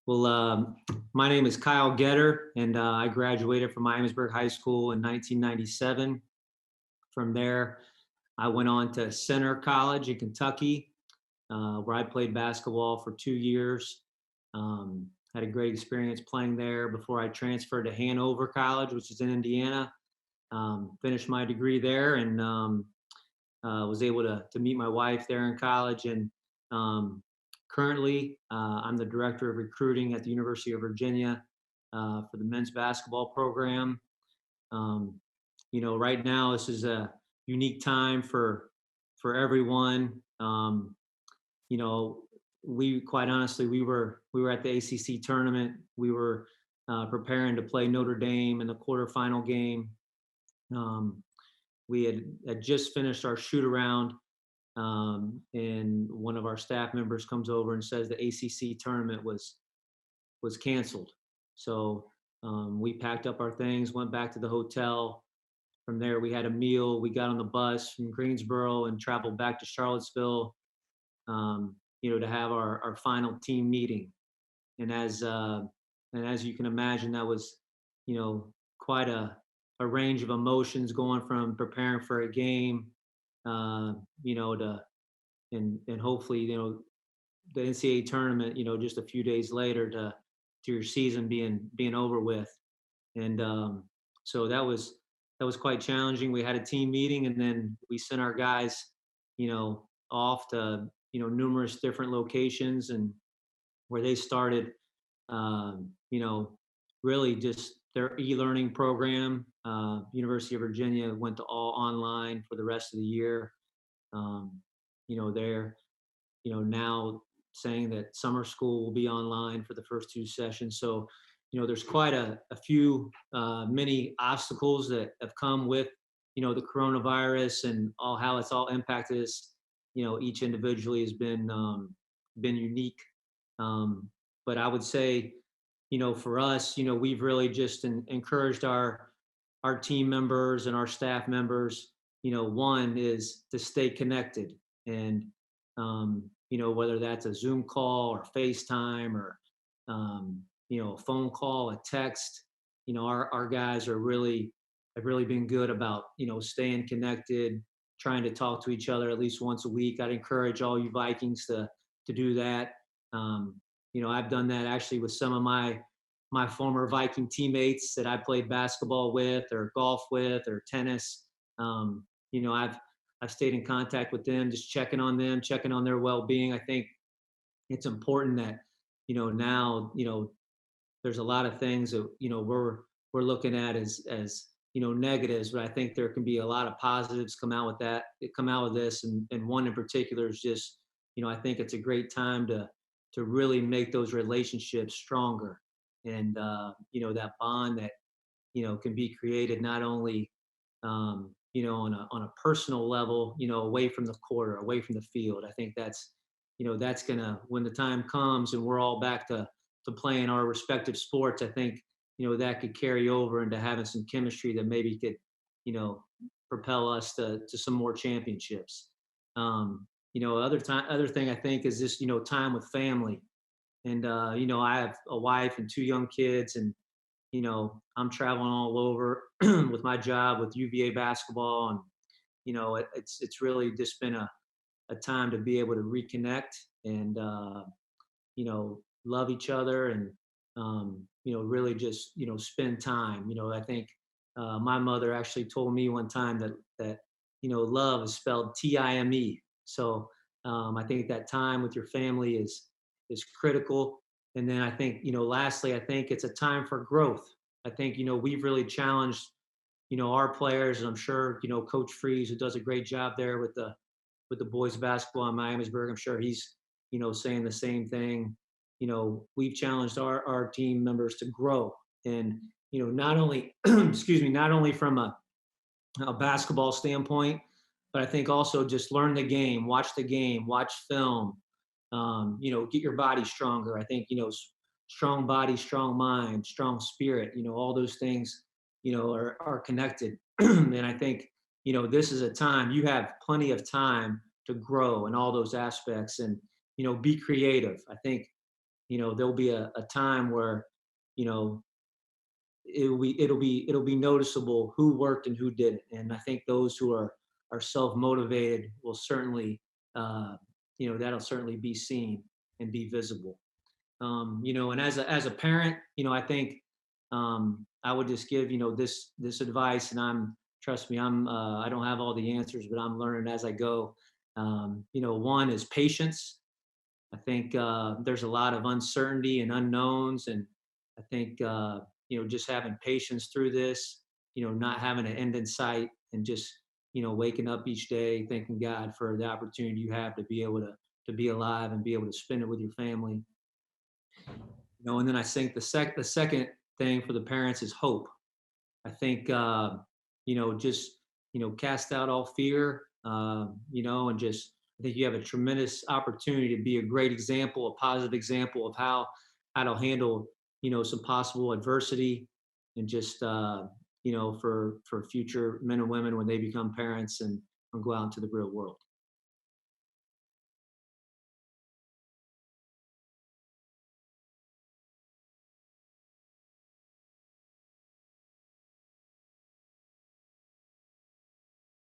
Well, my name is Kyle Getter, and I graduated from Miamisburg High School in 1997. From there, I went on to Center College in Kentucky, where I played basketball for 2 years. Had a great experience playing there before I transferred to Hanover College, which is in Indiana. Finished my degree there and was able to meet my wife there in college. And um, currently, I'm the director of recruiting at the University of Virginia for the men's basketball program. Um, right now this is a unique time for everyone. You know, we quite honestly we were at the ACC tournament. We were preparing to play Notre Dame in the quarterfinal game. Um, we had just finished our shoot around, and one of our staff members comes over and says the ACC tournament was canceled. So we packed up our things, went back to the hotel. From there, we had a meal. We got on the bus from Greensboro and traveled back to Charlottesville, to have our final team meeting. And as you can imagine, that was, quite a range of emotions going from preparing for a game, to and hopefully, the NCAA tournament, just a few days later to your season being over with. And so that was quite challenging. We had a team meeting, and then we sent our guys, off to numerous different locations, and where they started, really just their e-learning program. University of Virginia went to all online for the rest of the year. Um, they're now saying that summer school will be online for the first two sessions. So, there's quite a few many obstacles that have come with, the coronavirus and all how it's all impacted us. Each individually has been unique. But I would say, for us, we've really just encouraged our team members and our staff members. One is to stay connected, and whether that's a Zoom call or FaceTime or a phone call, a text. Our guys have really been good about staying connected, trying to talk to each other at least once a week. I'd encourage all you Vikings to do that. I've done that actually with some of my former Viking teammates that I played basketball with, or golf with, or tennis. I've stayed in contact with them, just checking on them, checking on their well-being. I think it's important that now there's a lot of things that we're looking at as negatives, but I think there can be a lot of positives come out with this, and one in particular is just I think it's a great time to really make those relationships stronger, and that bond that can be created not only on a personal level, away from the court or away from the field. I think that's gonna, when the time comes and we're all back to playing our respective sports. I think that could carry over into having some chemistry that maybe could you know propel us to some more championships. Other thing I think is just time with family. And I have a wife and two young kids, and I'm traveling all over with my job with UVA basketball. And it's really just been a time to be able to reconnect and love each other, and really just spend time. I think my mother actually told me one time that love is spelled Time. So I think that time with your family is critical. And then I think lastly, I think it's a time for growth. I think we've really challenged our players, and I'm sure Coach Freeze, who does a great job there with the boys basketball in Miamisburg, I'm sure he's saying the same thing. We've challenged our team members to grow, and not only excuse me, not only from a basketball standpoint, but I think also just learn the game, watch film, get your body stronger. I think strong body, strong mind, strong spirit, all those things are connected. And I think this is a time you have plenty of time to grow in all those aspects, and be creative. I think there'll be a time where, you know, it'll be noticeable who worked and who didn't. And I think those who are self-motivated will certainly, uh, that'll certainly be seen and be visible. And as a parent, I think I would just give this advice, and trust me, I don't have all the answers, but I'm learning as I go. One is patience. I think there's a lot of uncertainty and unknowns, and I think just having patience through this, not having an end in sight, and just waking up each day thanking God for the opportunity you have to be able to be alive and be able to spend it with your family. And then I think the second thing for the parents is hope. I think just cast out all fear, and just I think you have a tremendous opportunity to be a great example, a positive example of how to handle some possible adversity, and just for future men and women when they become parents and go out into the real world.